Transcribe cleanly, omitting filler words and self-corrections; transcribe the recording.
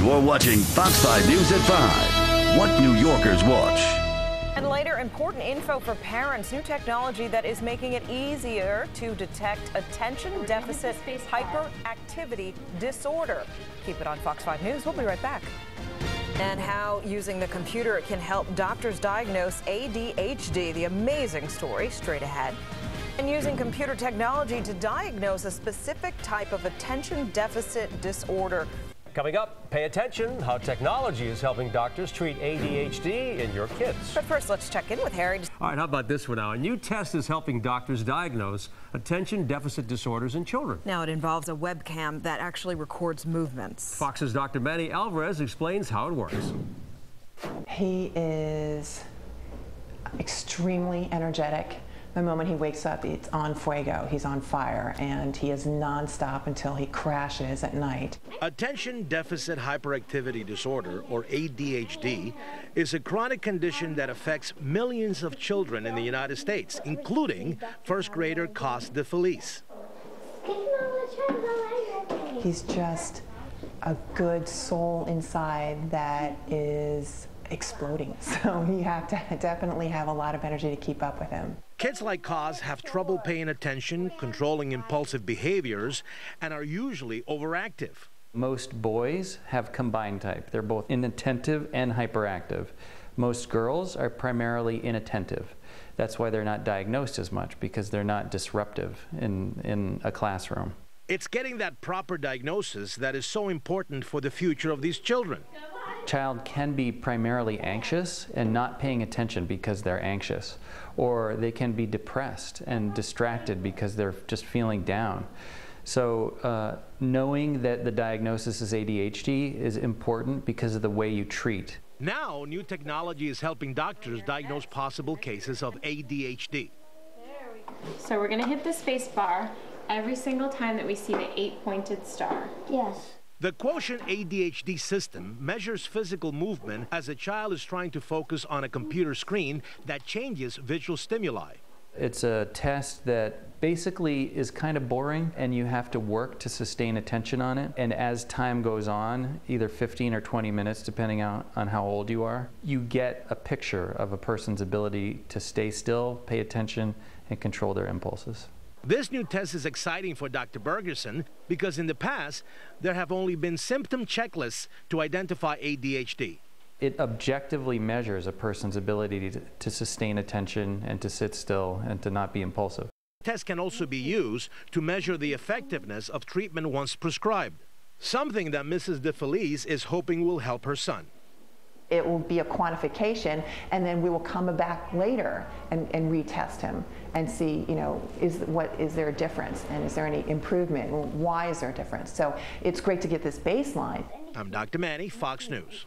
You're watching Fox 5 News at 5. What New Yorkers watch. And later, important info for parents. New technology that is making it easier to detect attention deficit hyperactivity disorder. Keep it on Fox 5 News. We'll be right back. And how using the computer can help doctors diagnose ADHD. The amazing story straight ahead. And using computer technology to diagnose a specific type of attention deficit disorder. Coming up, pay attention how technology is helping doctors treat ADHD in your kids. But first, let's check in with Harry. All right, how about this one now? A new test is helping doctors diagnose attention deficit disorders in children. Now it involves a webcam that actually records movements. Fox's Dr. Manny Alvarez explains how it works. He is extremely energetic. The moment he wakes up, it's on fuego. He's on fire, and he is nonstop until he crashes at night. Attention deficit hyperactivity disorder, or ADHD, is a chronic condition that affects millions of children in the United States, including first grader Cos DeFelice. He's just a good soul inside that is exploding. So you have to definitely have a lot of energy to keep up with him. Kids like Cos have trouble paying attention, controlling impulsive behaviors, and are usually overactive. Most boys have combined type. They're both inattentive and hyperactive. Most girls are primarily inattentive. That's why they're not diagnosed as much, because they're not disruptive in a classroom. It's getting that proper diagnosis that is so important for the future of these children. Child can be primarily anxious and not paying attention because they're anxious, or they can be depressed and distracted because they're just feeling down. So knowing that the diagnosis is ADHD is important because of the way you treat. Now, new technology is helping doctors diagnose possible cases of ADHD. So we're going to hit the space bar every single time that we see the 8-pointed star. Yes. The Quotient ADHD system measures physical movement as a child is trying to focus on a computer screen that changes visual stimuli. It's a test that basically is kind of boring, and you have to work to sustain attention on it. And as time goes on, either 15 or 20 minutes, depending on how old you are, you get a picture of a person's ability to stay still, pay attention, and control their impulses. This new test is exciting for Dr. Bergersen because in the past, there have only been symptom checklists to identify ADHD. It objectively measures a person's ability to sustain attention and to sit still and to not be impulsive. The test can also be used to measure the effectiveness of treatment once prescribed, something that Mrs. DeFelice is hoping will help her son. It will be a quantification, and then we will come back later and retest him and see, you know, is there a difference, and is there any improvement? Why is there a difference? So it's great to get this baseline. I'm Dr. Manny, Fox News.